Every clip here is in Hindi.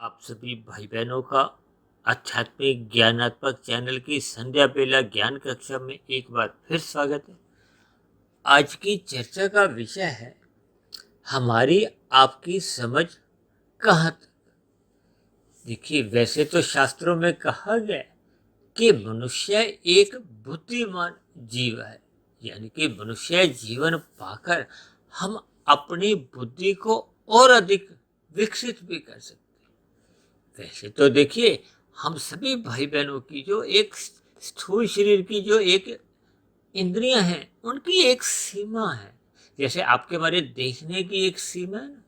आप सभी भाई बहनों का आध्यात्मिक ज्ञानात्मक चैनल की संध्या बेला ज्ञान कक्षा में एक बार फिर स्वागत है। आज की चर्चा का विषय है हमारी आपकी समझ कहाँ तक। देखिए, वैसे तो शास्त्रों में कहा गया है कि मनुष्य एक बुद्धिमान जीव है, यानी कि मनुष्य जीवन पाकर हम अपनी बुद्धि को और अधिक विकसित भी कर सकते हैं। वैसे तो देखिए, हम सभी भाई बहनों की जो एक स्थूल शरीर की जो एक इंद्रियां हैं, उनकी एक सीमा है। जैसे आपके हमारे देखने की एक सीमा है ना,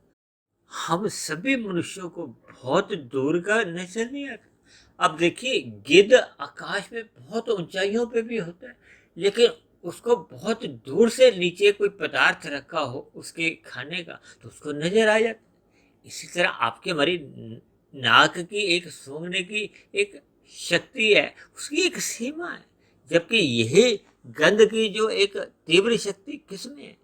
हम सभी मनुष्यों को बहुत दूर का नजर नहीं आता। अब देखिए, गिद्ध आकाश में बहुत ऊंचाइयों पे भी होता है, लेकिन उसको बहुत दूर से नीचे कोई पदार्थ रखा हो उसके खाने का, तो उसको नजर आ जाता है। इसी तरह आपके हमारी नाक की एक सूंघने की एक शक्ति है, उसकी एक सीमा है। जबकि यही गंध की जो एक तीव्र शक्ति किसमें है?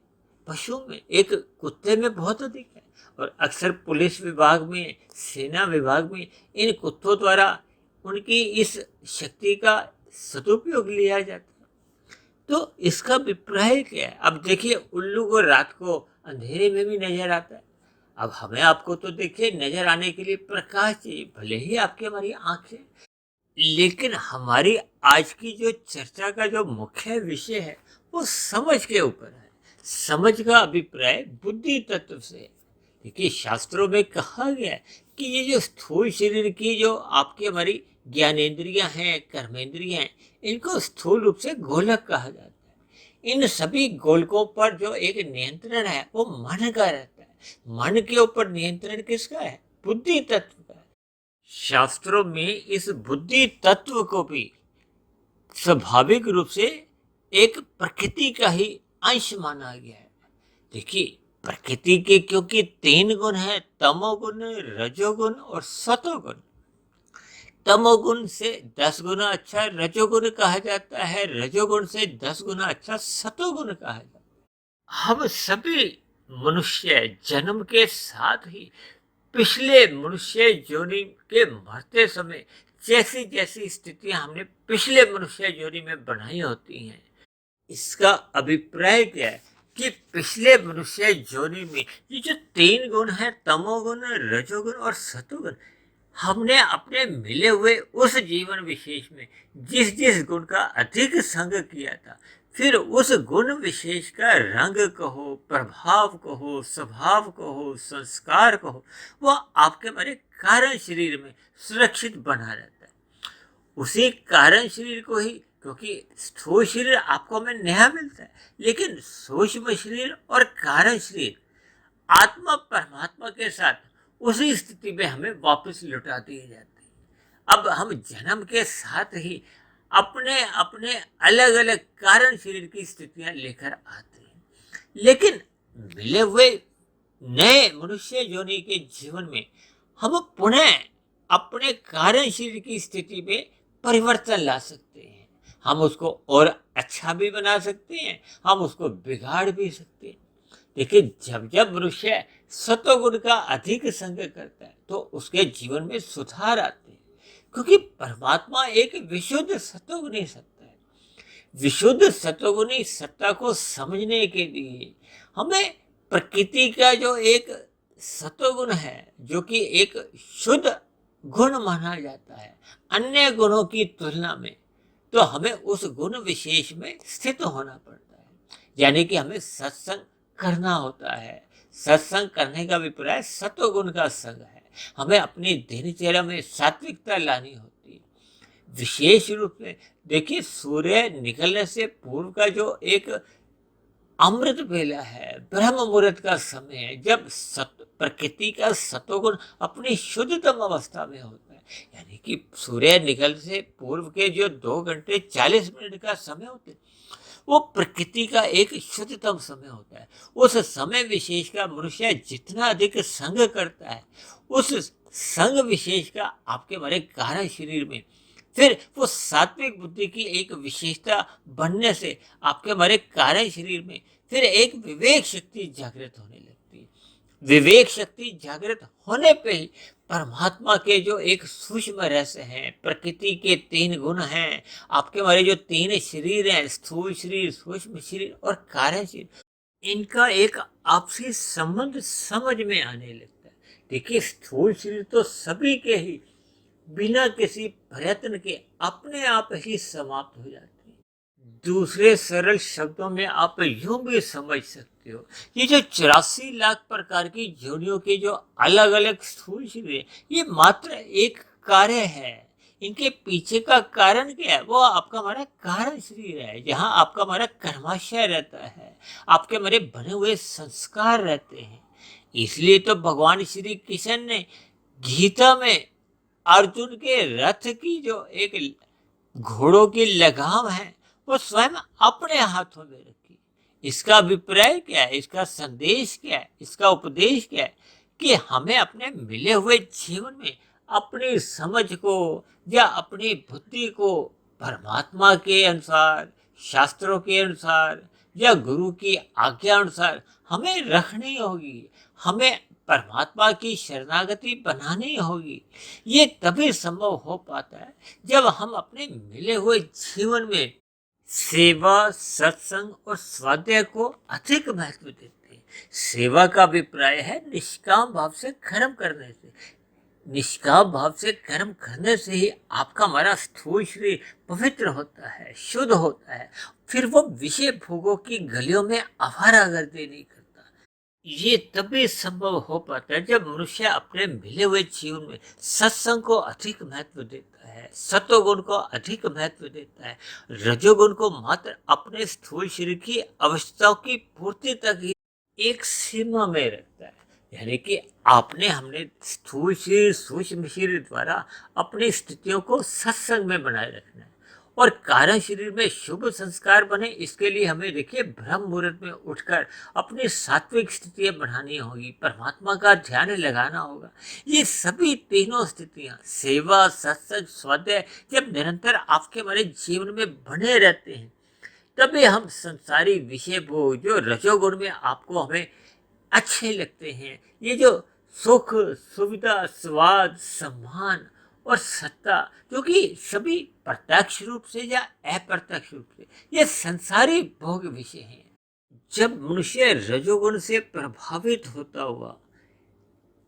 पशु में, एक कुत्ते में बहुत अधिक है। और अक्सर पुलिस विभाग में, सेना विभाग में इन कुत्तों द्वारा उनकी इस शक्ति का सदुपयोग लिया जाता है। तो इसका अभिप्राय क्या है? अब देखिए, उल्लू को रात को अंधेरे में भी नजर आता है। अब हमें आपको तो देखिए नजर आने के लिए प्रकाश चाहिए, भले ही आपकी हमारी आंखें, लेकिन हमारी आज की जो चर्चा का जो मुख्य विषय है वो समझ के ऊपर है। समझ का अभिप्राय बुद्धि तत्व से है। देखिए, शास्त्रों में कहा गया है कि ये जो स्थूल शरीर की जो आपकी हमारी ज्ञानेंद्रियां हैं, कर्मेंद्रियां हैं, इनको स्थूल रूप से गोलक कहा जाता है। इन सभी गोलकों पर जो एक नियंत्रण है वो मन का रहता है। मन के ऊपर नियंत्रण किसका है? बुद्धि तत्व का है। शास्त्रों में इस बुद्धि तत्व को भी स्वाभाविक रूप से एक प्रकृति का ही अंश माना गया है। देखिए, प्रकृति के क्योंकि 3 गुण है, तमोगुण, रजोगुण और सतोगुण। तमोगुण से 10 गुना अच्छा रजोगुण कहा जाता है, रजोगुण से 10 गुना अच्छा सतोगुण कहा जाता है। हम सभी मनुष्य जन्म के साथ ही पिछले मनुष्य योनि के मरते समय जैसी जैसी स्थितियां हमने पिछले मनुष्य योनि में बनाई होती हैं, इसका अभिप्राय क्या है कि पिछले मनुष्य योनि में ये जो 3 गुण है, तमोगुण, रजोगुण और सतोगुण, हमने अपने मिले हुए उस जीवन विशेष में जिस जिस गुण का अधिक संग किया था, फिर उस गुण विशेष का रंग कहो, प्रभाव कहो, स्वभाव कहो, संस्कार कहो, वह आपके हमारे कारण शरीर में सुरक्षित बना रहता है। उसी कारण शरीर को ही, क्योंकि स्थूल शरीर आपको हमें नया मिलता है, लेकिन सूक्ष्म शरीर और कारण शरीर आत्मा परमात्मा के साथ उसी स्थिति में हमें वापस लौटा दिए जाते हैं। अब हम जन्म के साथ ही अपने अपने अलग अलग कारण शरीर की स्थितियां लेकर आते हैं, लेकिन मिले हुए नए मनुष्य योनि के जीवन में हम पुनः अपने कारण शरीर की स्थिति में परिवर्तन ला सकते हैं। हम उसको और अच्छा भी बना सकते हैं, हम उसको बिगाड़ भी सकते हैं। देखिए, जब जब मनुष्य सतोगुण का अधिक संग करता है तो उसके जीवन में सुधार आते हैं, क्योंकि परमात्मा एक विशुद्ध सतोगुणी सत्ता है। विशुद्ध सतोगुणी सत्ता को समझने के लिए हमें प्रकृति का जो एक सतोगुण है, जो कि एक शुद्ध गुण माना जाता है अन्य गुणों की तुलना में, तो हमें उस गुण विशेष में स्थित होना पड़ता है। यानी कि हमें सत्संग करना होता है। सत्संग करने का अभिप्राय सतोगुण का संग है। हमें अपनी दिनचर्या में सात्विकता लानी होती है। विशेष रूप में देखिए, सूर्य निकलने से पूर्व का जो एक अमृत बेला है, ब्रह्म मुहूर्त का समय है, जब प्रकृति का सतोगुण अपनी शुद्धतम अवस्था में होता है। यानी कि सूर्य निकलने से पूर्व के जो 2 घंटे 40 मिनट का समय होते हैं, वो प्रकृति का एक शुद्धतम समय होता है। उस समय विशेष का मनुष्य जितना अधिक संग करता है, उस संग विशेष का आपके हमारे कारण शरीर में फिर वो सात्विक बुद्धि की एक विशेषता बनने से आपके हमारे कारण शरीर में फिर एक विवेक शक्ति जागृत होने लगती है। विवेक शक्ति जागृत होने पे ही परमात्मा के जो एक सूक्ष्म रहस्य हैं, प्रकृति के 3 गुण हैं, आपके हमारे जो 3 शरीर हैं, स्थूल शरीर, सूक्ष्म शरीर और कारण शरीर, इनका एक आपसी संबंध समझ में आने लगता है। देखिए, स्थूल शरीर तो सभी के ही बिना किसी प्रयत्न के अपने आप ही समाप्त हो जाते हैं। दूसरे सरल शब्दों में आप यूं भी समझ सकते हो, ये जो 84 लाख प्रकार की जोड़ियों के जो अलग अलग स्थूल शरीर है, ये मात्र एक कार्य है। इनके पीछे का कारण क्या है? वो आपका हमारा कारण शरीर है, जहाँ आपका हमारा कर्माशय रहता है, आपके हमारे बने हुए संस्कार रहते हैं। इसलिए तो भगवान श्री कृष्ण ने गीता में अर्जुन के रथ की जो एक घोड़ों की लगाम है, वो स्वयं अपने हाथों में रखी। इसका अभिप्राय क्या है? इसका संदेश क्या है? इसका उपदेश क्या है? कि हमें अपने मिले हुए जीवन में अपनी समझ को या अपनी बुद्धि को परमात्मा के अनुसार, शास्त्रों के अनुसार या गुरु की आज्ञा अनुसार हमें रखनी होगी। हमें परमात्मा की शरणागति बनानी होगी। ये तभी संभव हो पाता है जब हम अपने मिले हुए जीवन में सेवा, सत्संग और स्वाध्याय को अधिक महत्व देते हैं। सेवा का अभिप्राय है निष्काम भाव से कर्म करने से। निष्काम भाव से कर्म करने से ही आपका हमारा स्थूल शरीर पवित्र होता है, शुद्ध होता है। फिर वो विषय भोगों की गलियों में आवारागर्दी नहीं करता। ये तभी संभव हो पाता है जब मनुष्य अपने मिले हुए जीवन में सत्संग को अधिक महत्व देता है, सतोगुण को अधिक महत्व देता है, रजोगुण को मात्र अपने स्थूल शरीर की आवश्यकताओं की पूर्ति तक ही एक सीमा में रखता है। यानी कि हमने स्थूल शरीर, सूक्ष्म शरीर द्वारा अपनी स्थितियों को सत्संग में बनाए रखना है और कारण शरीर में शुभ संस्कार बने। इसके लिए हमें देखिए ब्रह्म मुहूर्त में उठकर अपनी सात्विक स्थितियां बढ़ानी होगी, परमात्मा का ध्यान लगाना होगा। ये सभी तीनों स्थितियां सेवा, सत्संग, स्वाध्याय जब निरंतर आपके हमारे जीवन में बने रहते हैं, तभी हम संसारी विषय भोग जो रजोगुण में आपको हमें अच्छे लगते हैं, ये जो सुख, सुविधा, स्वाद, सम्मान और सत्ता, जो कि सभी प्रत्यक्ष रूप से या अप्रत्यक्ष रूप से ये संसारी भोग विषय हैं। जब मनुष्य रजोगुण से प्रभावित होता हुआ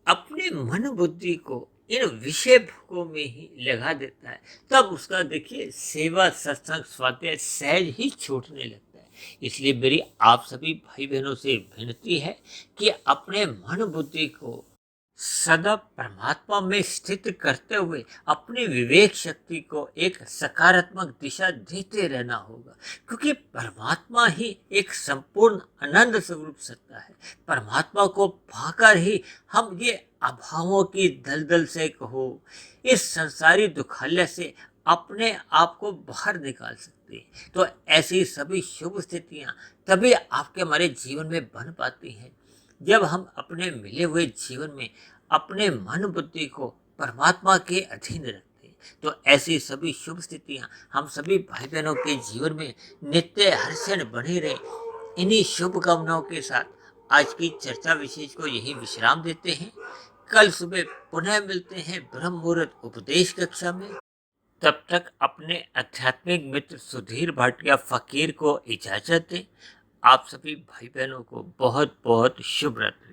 अपने मन बुद्धि को इन विषय भोगों में ही लगा देता है, तब उसका देखिए सेवा, सत्संग, स्वाध्याय सहज ही छूटने लगता है। इसलिए मेरी आप सभी भाई बहनों से विनती है कि अपने मन बुद्धि को सदा परमात्मा में स्थित करते हुए अपनी विवेक शक्ति को एक सकारात्मक दिशा देते रहना होगा, क्योंकि परमात्मा ही एक संपूर्ण आनंद स्वरूप सत्ता है। परमात्मा को पाकर ही हम ये अभावों की दलदल से कहो, इस संसारी दुखालय से अपने आप को बाहर निकाल सकते हैं। तो ऐसी सभी शुभ स्थितियां तभी आपके हमारे जीवन में बन पाती हैं जब हम अपने मिले हुए जीवन में अपने मन बुद्धि को परमात्मा के अधीन रखते हैं। तो ऐसी सभी शुभ स्थितियां हम सभी भाई बहनों के जीवन में नित्य हर्षण बनी रहे। इन्हीं शुभ कामनाओं के साथ आज की चर्चा विशेष को यही विश्राम देते हैं। कल सुबह पुनः मिलते हैं ब्रह्म मुहूर्त उपदेश कक्षा में। तब तक अपने आध्यात्मिक मित्र सुधीर भाटिया फकीर को इजाजत दें। आप सभी भाई बहनों को बहुत बहुत शुभ रात्रि।